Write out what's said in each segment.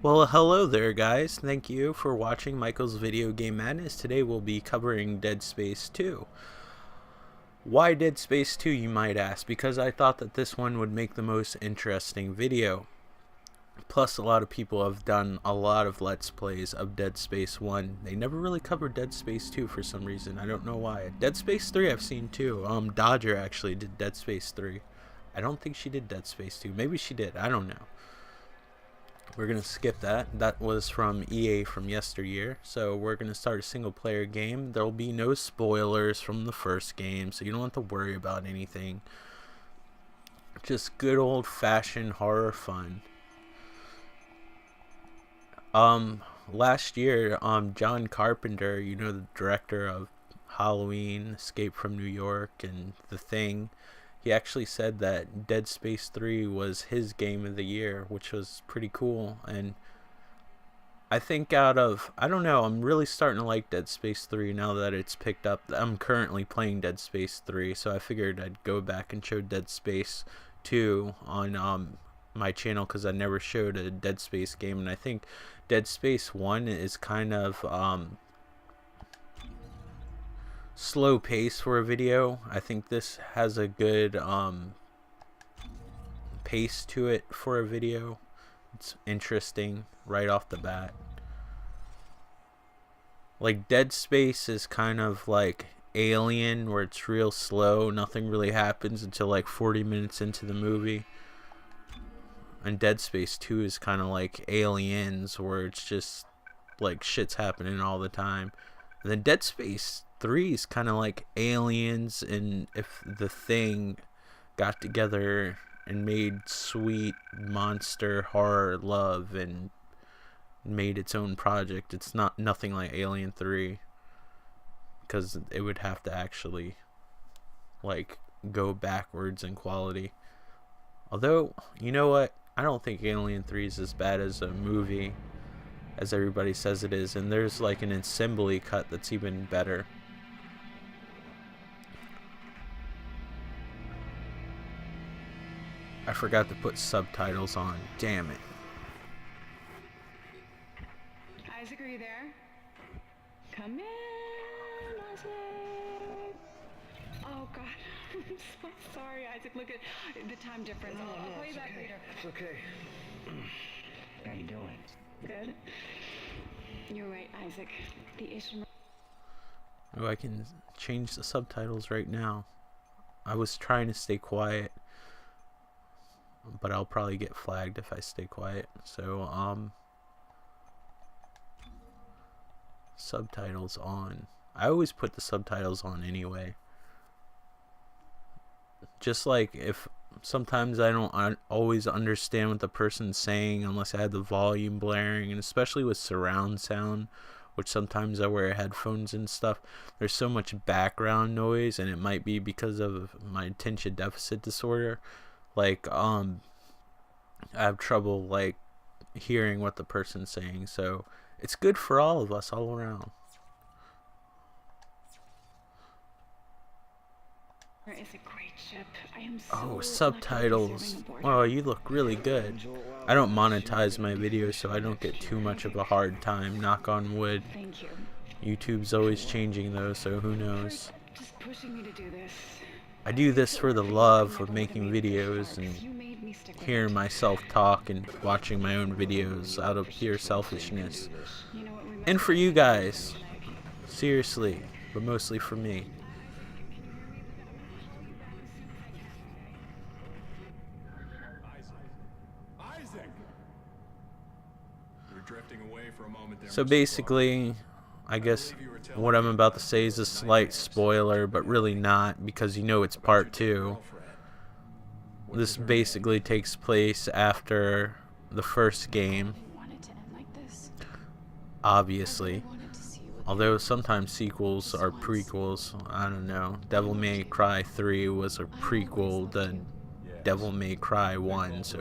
Well, hello there, guys. Thank you for watching Michael's Video Game Madness. Today we'll be covering Dead Space 2. Why Dead Space 2, you might ask? Because I thought that this one would make the most interesting video. Plus, a lot of people have done a lot of Let's Plays of Dead Space 1. They never really covered Dead Space 2 for some reason. I don't know why. Dead Space 3 I've seen too. Dodger actually did Dead Space 3. I don't think she did Dead Space 2. Maybe she did. I don't know. We're going to skip that. That was from EA from yesteryear. So we're going to start a single player game. There will be no spoilers from the first game, so you don't have to worry about anything. Just good old fashioned horror fun. Last year, John Carpenter, you know, the director of Halloween, Escape from New York, and The Thing, he actually said that Dead Space 3 was his game of the year, which was pretty cool. And I think I don't know, I'm really starting to like Dead Space 3 now that it's picked up. I'm currently playing Dead Space 3, so I figured I'd go back and show Dead Space 2 on my channel, because I never showed a Dead Space game. And I think Dead Space 1 is kind of slow pace for a video. I think this has a good pace to it for a video. It's interesting right off the bat. Like Dead Space is kind of like Alien, where it's real slow, nothing really happens until like 40 minutes into the movie. And Dead Space 2 is kind of like Aliens, where it's just like shit's happening all the time. And then Dead Space 3 is kind of like Aliens, and if The Thing got together and made sweet monster horror love and made its own project. It's nothing like Alien 3, because it would have to actually like go backwards in quality. Although, you know what? I don't think Alien 3 is as bad as a movie as everybody says it is, and there's like an assembly cut that's even better. I forgot to put subtitles on. Damn it. Isaac, are you there? Come in, Isaac. Oh, God. I'm so sorry, Isaac. Look at the time difference. I'll call you back later. It's okay. How you doing? Good. You're right, Isaac. The issue... Oh, I can change the subtitles right now. I was trying to stay quiet, but I'll probably get flagged if I stay quiet. So, subtitles on. I always put the subtitles on anyway. Just like if sometimes I don't always understand what the person's saying unless I had the volume blaring, and especially with surround sound, which sometimes I wear headphones and stuff, there's so much background noise, and it might be because of my attention deficit disorder. Like I have trouble like hearing what the person's saying, so it's good for all of us all around. It's a great ship. I am so Oh, subtitles. Oh, you look really good. I don't monetize my videos, so I don't get too much of a hard time, knock on wood. Thank you. YouTube's always changing though, so who knows. Just pushing me to do this. I do this for the love of making videos and hearing myself talk and watching my own videos out of pure selfishness. And for you guys. Seriously, but mostly for me. So basically, I guess what I'm about to say is a slight spoiler, but really not, because you know it's part 2. This basically takes place after the first game, obviously. Although sometimes sequels are prequels. I don't know. Devil May Cry 3 was a prequel to Devil May Cry 1, so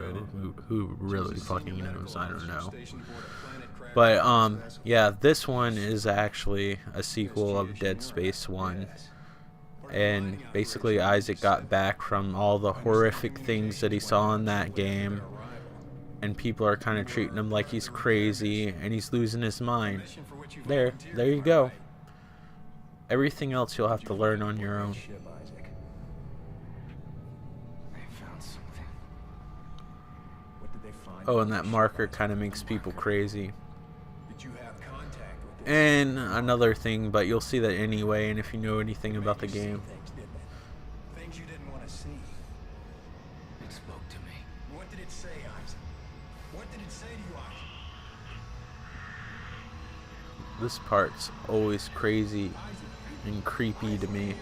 who really fucking knows? I don't know. But yeah, this one is actually a sequel of Dead Space 1. And basically Isaac got back from all the horrific things that he saw in that game, and people are kind of treating him like he's crazy and he's losing his mind. There you go. Everything else you'll have to learn on your own. Oh, and that marker kind of makes people crazy. And another thing, but you'll see that anyway, and if you know anything about the game. Things you didn't want to see. It spoke to me. What did it say, Isaac? What did it say to you, Isaac? This part's always crazy and creepy to me.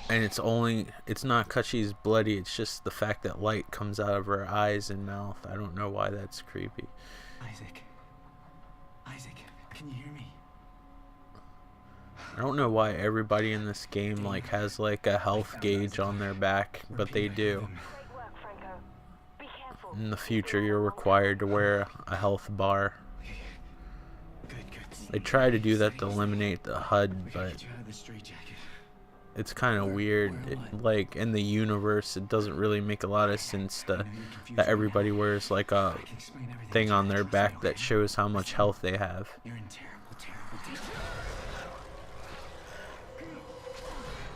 And it's not 'cause she's bloody, it's just the fact that light comes out of her eyes and mouth. I don't know why that's creepy. Isaac, can you hear me? I don't know why everybody in this game like has like a health gauge on their back, but they do. In the future, you're required to wear a health bar. They try to do that to eliminate the HUD, but it's kind of weird. Like in the universe, it doesn't really make a lot of sense that everybody wears like a thing on their back that shows how much health they have.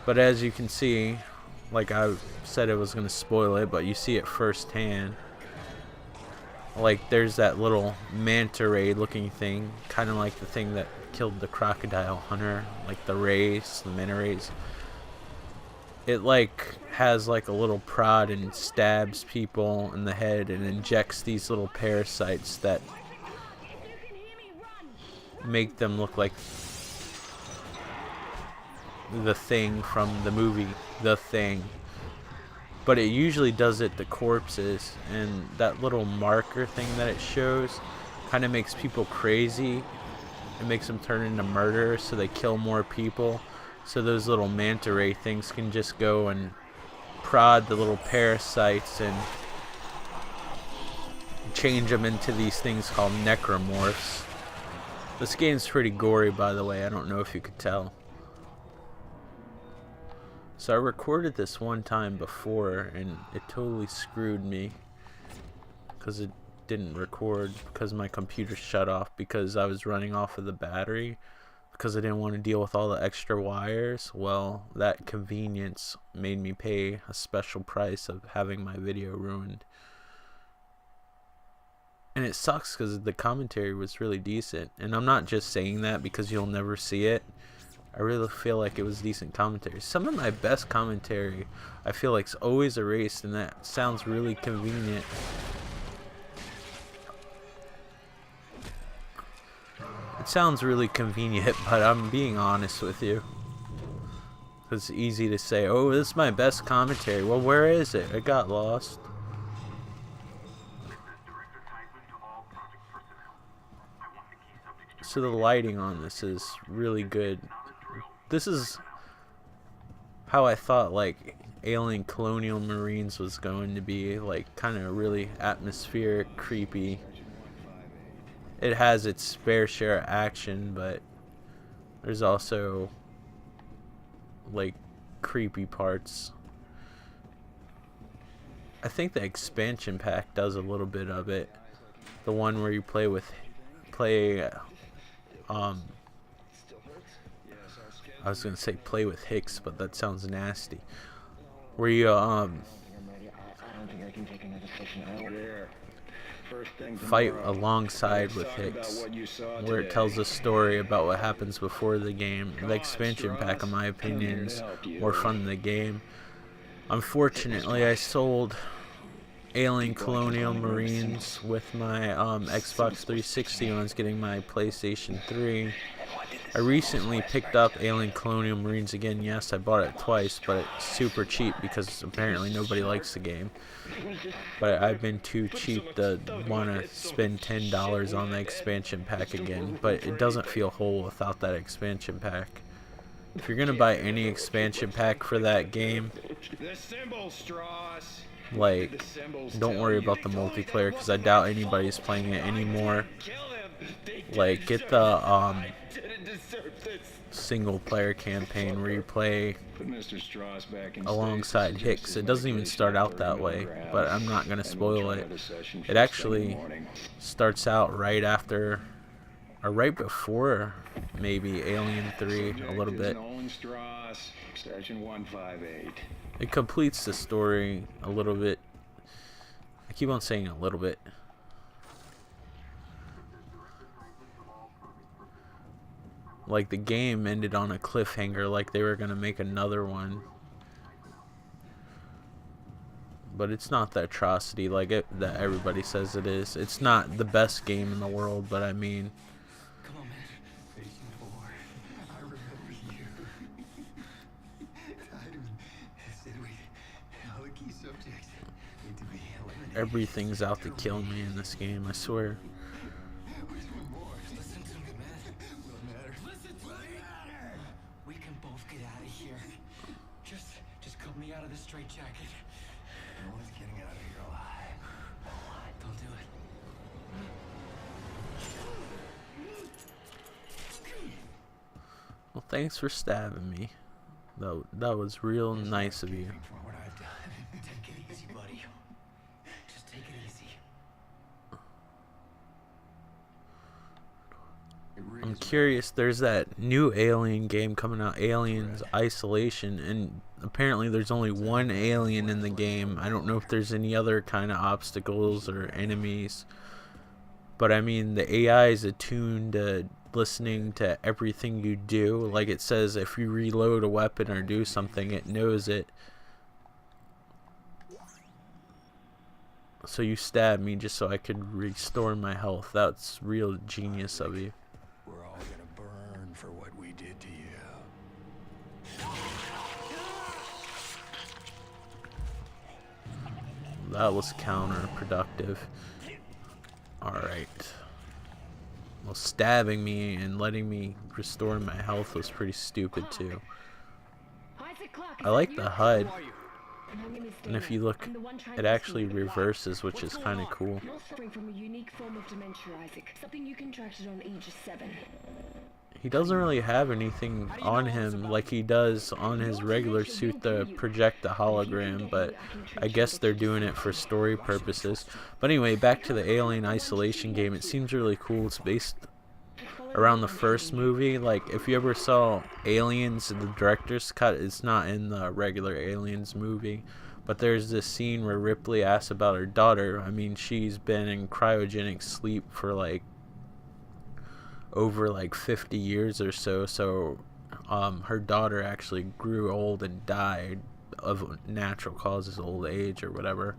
But as you can see, like I said, it was going to spoil it, but you see it firsthand. Like there's that little manta ray looking thing, kind of like the thing that killed the crocodile hunter, like the manta rays. It like has like a little prod and stabs people in the head and injects these little parasites that make them look like the Thing from the movie The Thing. But it usually does it to corpses, and that little marker thing that it shows kind of makes people crazy. It makes them turn into murderers, so they kill more people. So those little manta ray things can just go and prod the little parasites and change them into these things called necromorphs. This game's pretty gory, by the way. I don't know if you could tell. So I recorded this one time before, and it totally screwed me because it didn't record because my computer shut off because I was running off of the battery because I didn't want to deal with all the extra wires. Well, that convenience made me pay a special price of having my video ruined. And it sucks because the commentary was really decent. And I'm not just saying that because you'll never see it. I really feel like it was decent commentary. Some of my best commentary I feel like is always erased, and that sounds really convenient. It sounds really convenient, but I'm being honest with you. It's easy to say, oh, this is my best commentary. Well, where is it? It got lost. So the lighting on this is really good. This is how I thought like Alien Colonial Marines was going to be, like kind of really atmospheric, creepy. It has its fair share of action, but there's also like creepy parts. I think the expansion pack does a little bit of it. The one where you play I was gonna say play with Hicks, but that sounds nasty. Where you fight alongside with Hicks, where it tells a story about what happens before the game. The expansion pack, in my opinion, is more fun than the game. Unfortunately, I sold Alien Colonial Marines with my Xbox 360 when I was getting my PlayStation 3. I recently picked up Alien Colonial Marines again. Yes, I bought it twice, but it's super cheap because apparently nobody likes the game. But I've been too cheap to want to spend $10 on the expansion pack again. But it doesn't feel whole without that expansion pack. If you're going to buy any expansion pack for that game, like, don't worry about the multiplayer because I doubt anybody's playing it anymore. Like, get the single player campaign where you play Put Mr. Strauss back in alongside stasis, Hicks. just It as doesn't even medication start out for that way, milligrams, but I'm not going to and we'll spoil try it. another session It first thing in the actually morning. starts out right after, or right before, maybe Alien 3 a little Subject is bit. Nolan Strauss, session 158. It completes the story a little bit. I keep on saying a little bit. Like the game ended on a cliffhanger, like they were going to make another one. But it's not the atrocity like that everybody says it is. It's not the best game in the world, but I mean... Come on, man. Patient 4. I remember you. All the key subjects need to be eliminated. Everything's out to kill me in this game, I swear. Which one more? Listen to me, man. What matters? Listen to me. We can both get out of here. Just cut me out of this straitjacket. No one's getting out of here alive. Don't do it. Well, thanks for stabbing me. That was real nice of you. For what I've done. Take it easy, buddy. Just take it easy. I'm curious, there's that new Alien game coming out, Aliens Isolation, and apparently there's only one alien in the game. I don't know if there's any other kind of obstacles or enemies. But I mean, the AI is attuned to listening to everything you do. Like it says, if you reload a weapon or do something, it knows it. So you stabbed me just so I could restore my health. That's real genius of you. We're all gonna burn for what we did to you. That was counterproductive. Alright. Well, stabbing me and letting me restore my health was pretty stupid too. I like the HUD. And if you look, it actually reverses, which is kind of cool. You're suffering from a unique form of dementia, Isaac. Something you contracted on age 7. He doesn't really have anything on him like he does on his regular suit to project the hologram, but I guess they're doing it for story purposes. But anyway, back to the Alien Isolation game. It seems really cool. It's based around the first movie. Like, if you ever saw Aliens, the director's cut, it's not in the regular Aliens movie. But there's this scene where Ripley asks about her daughter. I mean, she's been in cryogenic sleep for like over like 50 years or so. Her daughter actually grew old and died of natural causes, old age or whatever.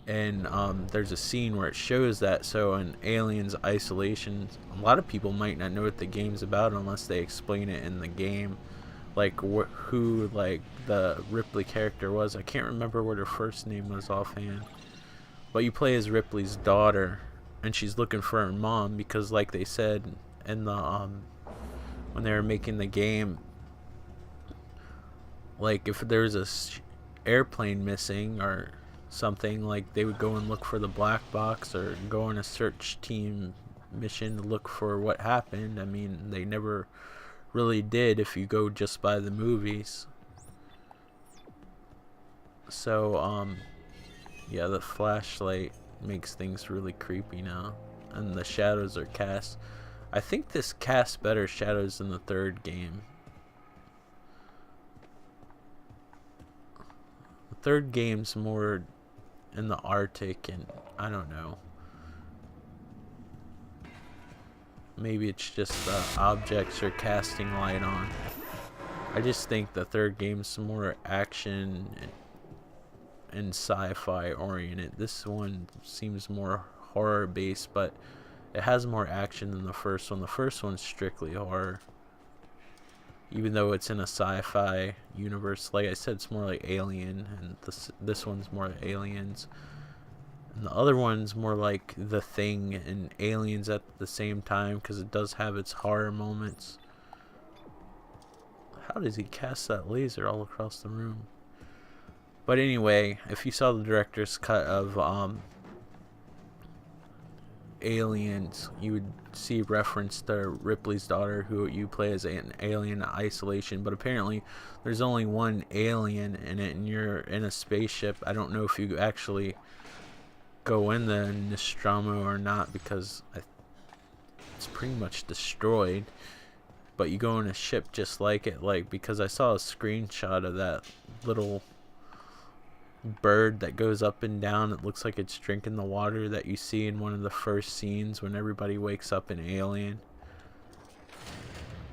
And there's a scene where it shows that. So in Aliens Isolation, a lot of people might not know what the game's about unless they explain it in the game, like who like the Ripley character was. I can't remember what her first name was offhand, but you play as Ripley's daughter, and she's looking for her mom because, like they said in the when they were making the game, like if there's a airplane missing or something, like they would go and look for the black box or go on a search team mission to look for what happened. I mean, they never really did if you go just by the movies. So yeah, the flashlight makes things really creepy now, and the shadows are cast. I think this casts better shadows than the third game. The third game's more in the Arctic, and I don't know. Maybe it's just the objects are casting light on. I just think the third game's more action and sci-fi oriented. This one seems more horror based, but it has more action than the first one. The first one's strictly horror, even though it's in a sci-fi universe. Like I said, it's more like Alien, and this one's more Aliens, and the other one's more like The Thing and Aliens at the same time, because it does have its horror moments. How does he cast that laser all across the room? But anyway, if you saw the director's cut of aliens, you would see reference to Ripley's daughter, who you play as an alien in isolation. But apparently, there's only one alien in it, and you're in a spaceship. I don't know if you actually go in the Nostromo or not, because it's pretty much destroyed. But you go in a ship just like it, because I saw a screenshot of that little bird that goes up and down. It looks like it's drinking the water that you see in one of the first scenes when everybody wakes up in Alien.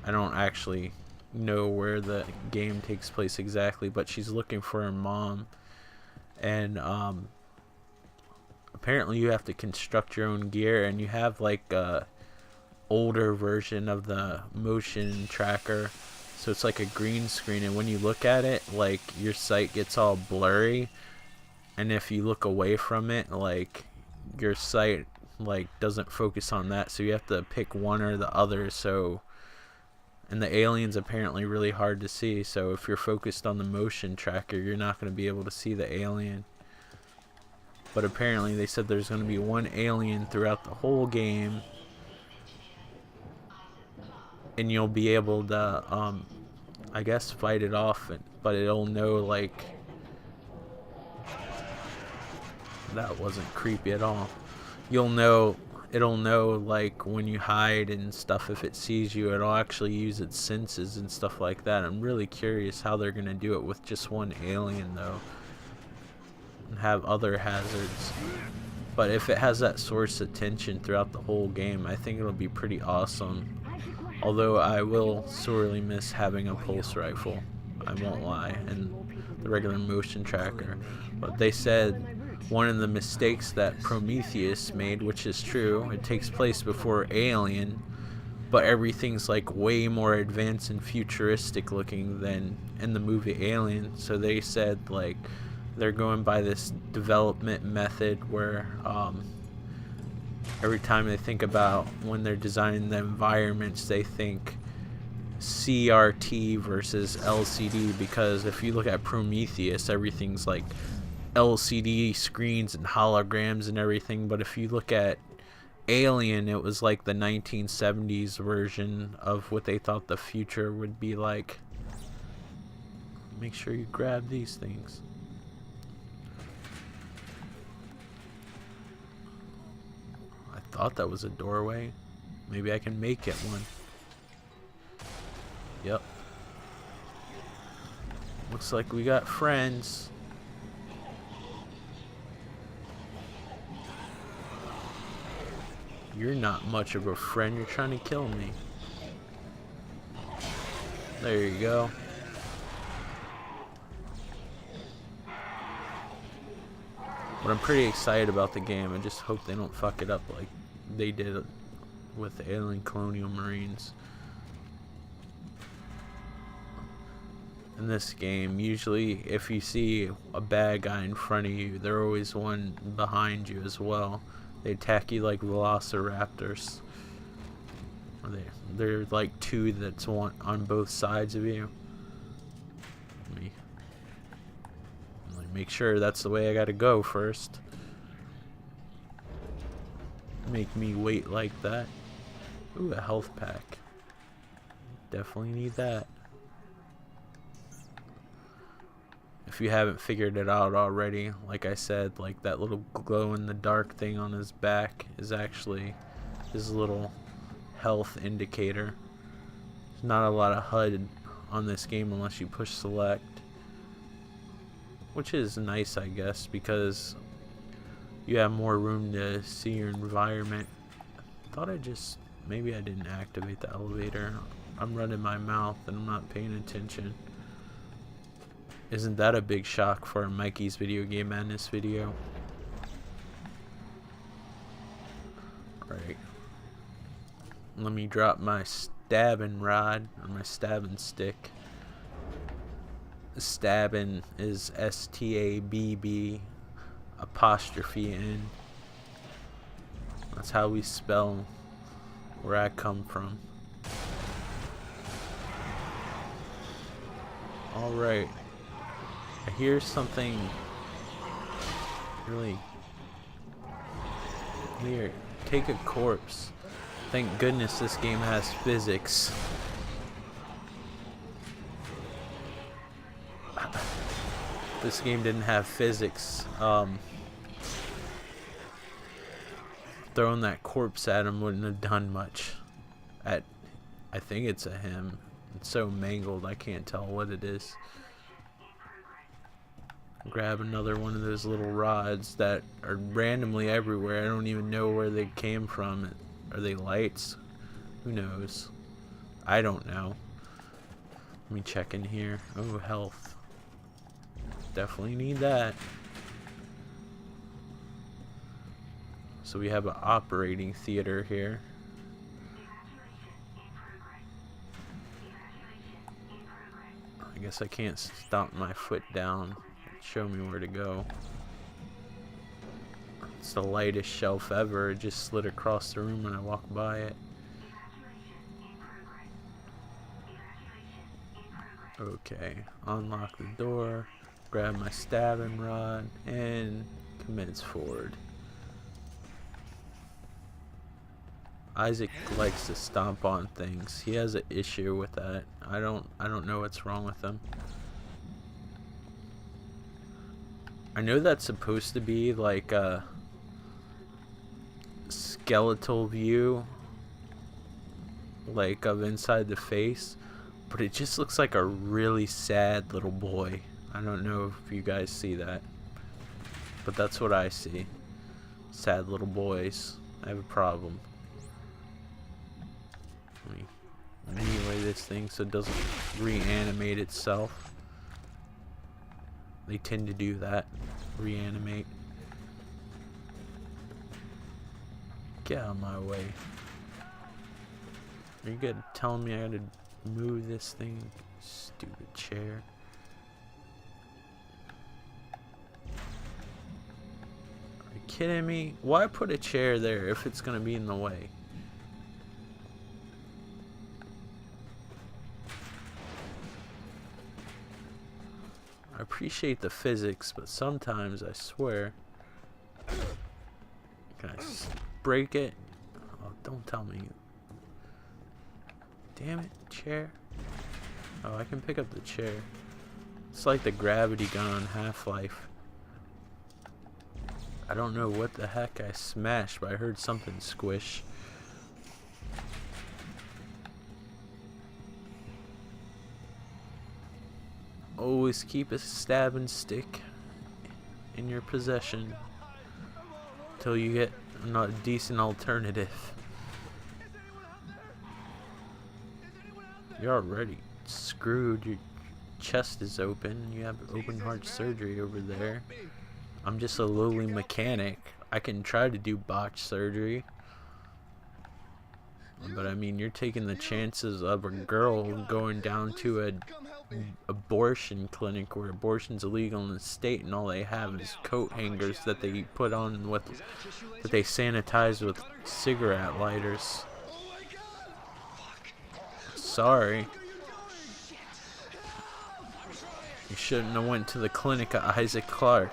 I don't actually know where the game takes place exactly, but she's looking for her mom, and apparently you have to construct your own gear, and you have like a older version of the motion tracker, so it's like a green screen, and when you look at it, like, your sight gets all blurry, and if you look away from it, like, your sight like doesn't focus on that, so you have to pick one or the other. So, and the alien's apparently really hard to see, so if you're focused on the motion tracker, you're not going to be able to see the alien. But apparently they said there's going to be one alien throughout the whole game, and you'll be able to I guess fight it off, but it'll know, like, that wasn't creepy at all. It'll know, like, when you hide and stuff. If it sees you, it'll actually use its senses and stuff like that. I'm really curious how they're gonna do it with just one alien, though, and have other hazards. But if it has that source of tension throughout the whole game, I think it'll be pretty awesome. Although I will sorely miss having a pulse rifle, I won't lie, and the regular motion tracker. But they said one of the mistakes that Prometheus made, which is true, it takes place before Alien, but everything's like way more advanced and futuristic looking than in the movie Alien. So they said, like, they're going by this development method where every time they think about when they're designing the environments, they think CRT versus LCD, because if you look at Prometheus, everything's like LCD screens and holograms and everything. But if you look at Alien, it was like the 1970s version of what they thought the future would be like. Make sure you grab these things. I thought that was a doorway. Maybe I can make it one. Yep. Looks like we got friends. You're not much of a friend. You're trying to kill me. There you go. But I'm pretty excited about the game. I just hope they don't fuck it up like they did with the Alien Colonial Marines. In this game, usually if you see a bad guy in front of you, there's always one behind you as well. They attack you like velociraptors. Or they're like two that's one on both sides of you. Let me make sure that's the way I gotta go first. Make me wait like that. Ooh, a health pack. Definitely need that. If you haven't figured it out already, like I said, like that little glow in the dark thing on his back is actually his little health indicator. There's not a lot of HUD on this game unless you push select, which is nice, I guess, because you have more room to see your environment. I thought maybe I didn't activate the elevator. I'm running my mouth and I'm not paying attention. Isn't that a big shock for Mikey's Video Game Madness video? Alright. Let me drop my stabbing rod, or my stabbing stick. Stabbing is S-T-A-B-B apostrophe N. That's how we spell where I come from. Alright. I hear something really weird. take a corpse. Thank goodness this game has physics. This game didn't have physics. Throwing that corpse at him wouldn't have done much. I think it's a him. It's so mangled I can't tell what it is. Grab another one of those little rods that are randomly everywhere. I don't even know where they came from. Are they lights? Who knows? I don't know. Let me check in here. Oh, health. Definitely need that. So we have an operating theater here. I guess I can't stomp my foot down. Show me where to go. It's the lightest shelf ever. It just slid across the room when I walked by it. Okay, unlock the door, grab my stabbing rod, and commence forward. Isaac likes to stomp on things. He has an issue with that. I don't know what's wrong with him. I know that's supposed to be like a skeletal view, like of inside the face, but it just looks like a really sad little boy. I don't know if you guys see that, but that's what I see. Sad little boys. I have a problem. Let me anyway this thing so it doesn't reanimate itself. They tend to do that. Reanimate. Get out of my way. Are you good telling me I gotta move this thing? Stupid chair. Are you kidding me? Why put a chair there if it's gonna be in the way? I appreciate the physics, but sometimes I swear. Can I break it? Oh, don't tell me. Damn it, chair. Oh, I can pick up the chair. It's like the gravity gun on Half-Life. I don't know what the heck I smashed, but I heard something squish. Always keep a stabbing stick in your possession until you get a decent alternative. You're already screwed. Your chest is open. You have open heart surgery over there. I'm just a lowly mechanic. I can try to do botch surgery. But I mean, you're taking the chances of a girl going down to a abortion clinic where abortion's illegal in the state, and all they have is coat hangers that they put on with that they sanitize with cigarette lighters. Sorry. You shouldn't have went to the clinic of Isaac Clarke.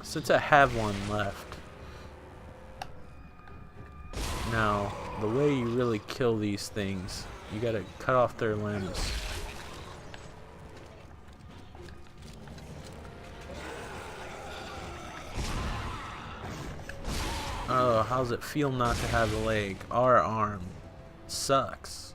Since I have one left. Now, the way you really kill these things, you gotta cut off their limbs. Oh, how's it feel not to have a leg? Our arm sucks.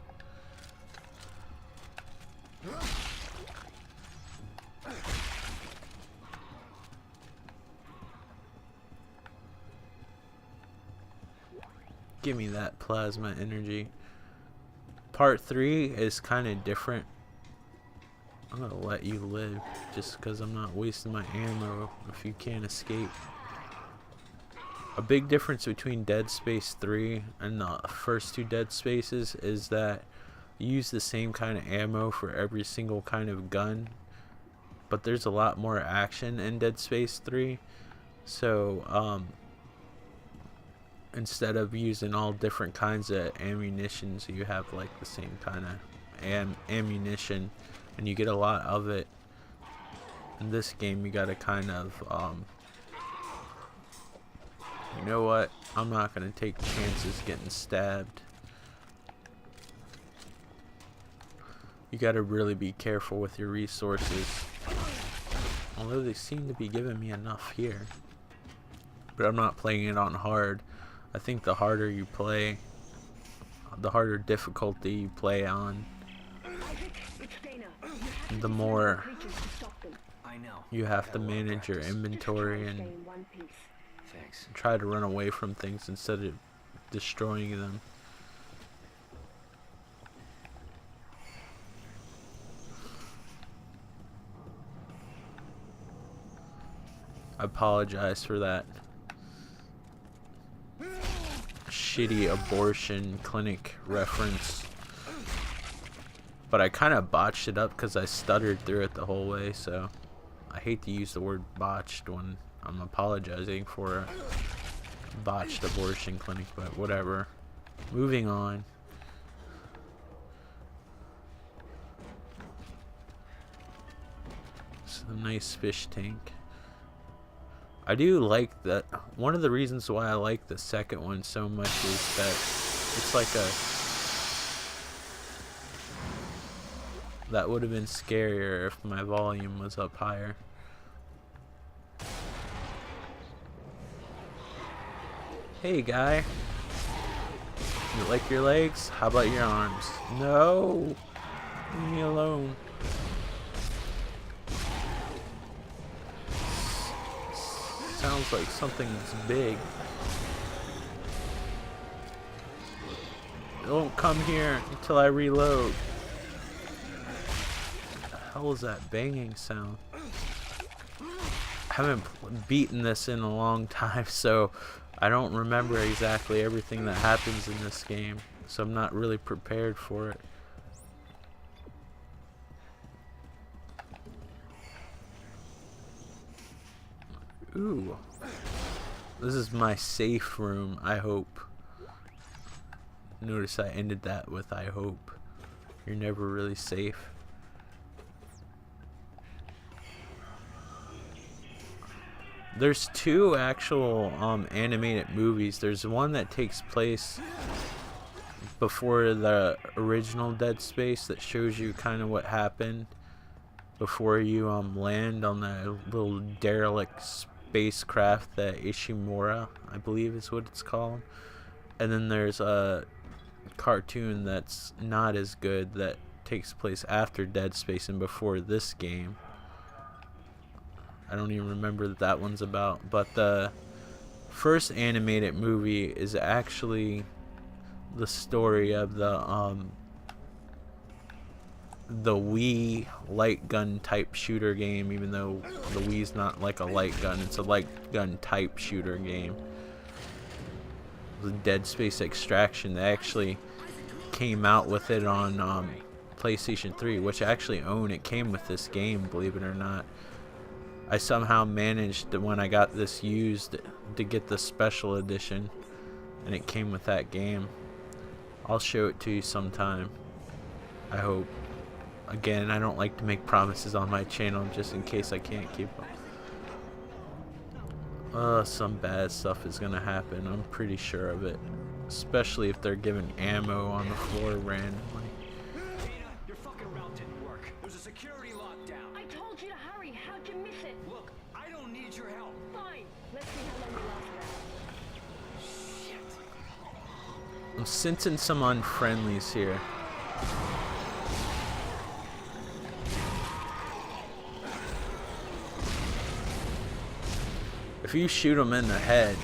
Give me that plasma energy. Part 3 is kind of different. I'm gonna let you live just because I'm not wasting my ammo if you can't escape. A big difference between Dead Space 3 and the first two Dead Spaces is that you use the same kind of ammo for every single kind of gun, but there's a lot more action in Dead Space 3. So instead of using all different kinds of ammunitions, you have like the same kind of ammunition and you get a lot of it. In this game, you gotta kind of, you know what? I'm not gonna take chances getting stabbed. You gotta really be careful with your resources. Although they seem to be giving me enough here. But I'm not playing it on hard. I think the harder you play, the harder difficulty you play on, the more you have to manage your inventory and try to run away from things instead of destroying them. I apologize for that shitty abortion clinic reference, but I kind of botched it up because I stuttered through it the whole way, so I hate to use the word botched when I'm apologizing for a botched abortion clinic, but whatever. Moving on. It's a nice fish tank. I do like that. One of the reasons why I like the second one so much is that it's like a... That would have been scarier if my volume was up higher. Hey, guy. You like your legs? How about your arms? No! Leave me alone. Sounds like something's big. Don't come here until I reload. What the hell is that banging sound? I haven't beaten this in a long time, so I don't remember exactly everything that happens in this game, so I'm not really prepared for it. Ooh. This is my safe room, I hope. Notice I ended that with I hope. You're never really safe. There's two actual animated movies. There's one that takes place before the original Dead Space that shows you kind of what happened before you land on the little derelict spacecraft, that Ishimura, I believe is what it's called. And then there's a cartoon that's not as good that takes place after Dead Space and before this game. I don't even remember what that one's about, but the first animated movie is actually the story of the Wii light gun type shooter game, even though the Wii's not like a light gun, it's a light gun type shooter game. The Dead Space Extraction, they actually came out with it on PlayStation 3, which I actually own. It came with this game, believe it or not. I somehow managed to, when I got this used, to get the special edition, and it came with that game. I'll show it to you sometime, I hope. Again, I don't like to make promises on my channel just in case I can't keep them. Some bad stuff is gonna happen, I'm pretty sure of it. Especially if they're giving ammo on the floor randomly. Your fucking route didn't work. There's a security lockdown. I told you to hurry. How'd you miss it? Look, I don't need your help. Fine. Let's see how long we last there. Shit. I'm sensing some unfriendlies here. If you shoot them in the head,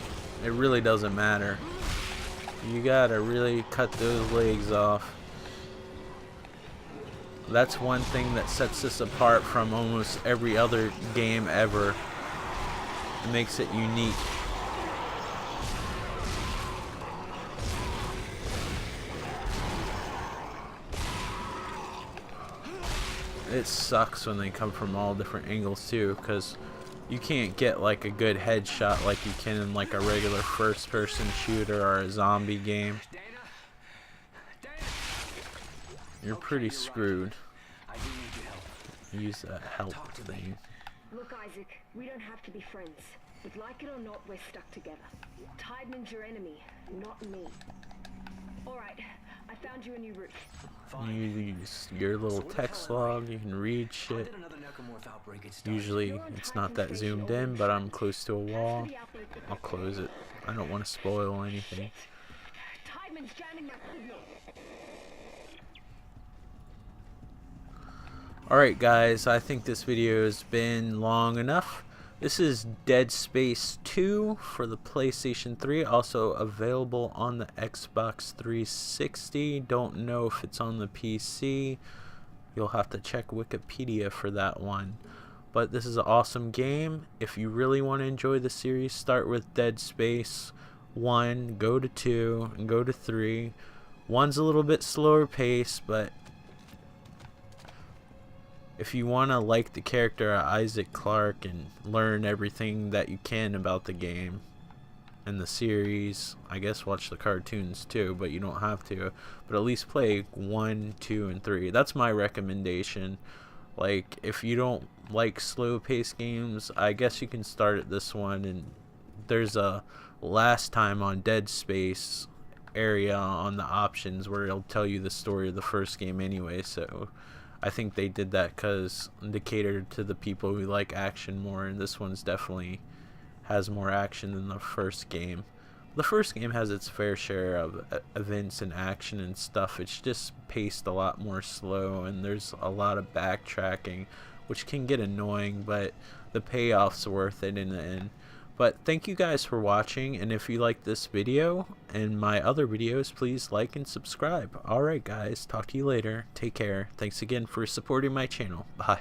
it really doesn't matter. You gotta really cut those legs off. That's one thing that sets this apart from almost every other game ever. It makes it unique. It sucks when they come from all different angles too, because you can't get like a good headshot like you can in like a regular first-person shooter or a zombie game. You're pretty screwed. I do need your help. use that help Talk to me. thing. Look, Isaac, we don't have to be friends. But like it or not, we're stuck together. Tideman's your enemy, not me. Alright, I found you a new route. You use your little text log, you can read How shit. did another necromorph outbreak get started? Usually it's not that zoomed in, but I'm close to a wall. I'll close it. I don't want to spoil anything. Tideman's jamming my signal. Alright guys, I think this video has been long enough. This is Dead Space 2 for the PlayStation 3, also available on the Xbox 360. Don't know if it's on the PC. You'll have to check Wikipedia for that one. But this is an awesome game. If you really want to enjoy the series, start with Dead Space 1, go to 2, and go to 3. 1's a little bit slower pace, but if you want to like the character of Isaac Clarke and learn everything that you can about the game and the series, I guess watch the cartoons too, but you don't have to. But at least play 1, 2, and 3. That's my recommendation. Like, if you don't like slow-paced games, I guess you can start at this one. And there's a last time on Dead Space area on the options where it'll tell you the story of the first game anyway, so I think they did that because they cater to the people who like action more, and this one's definitely has more action than the first game. The first game has its fair share of events and action and stuff. It's just paced a lot more slow, and there's a lot of backtracking, which can get annoying, but the payoff's worth it in the end. But thank you guys for watching, and if you like this video and my other videos, please like and subscribe. Alright guys, talk to you later. Take care. Thanks again for supporting my channel. Bye.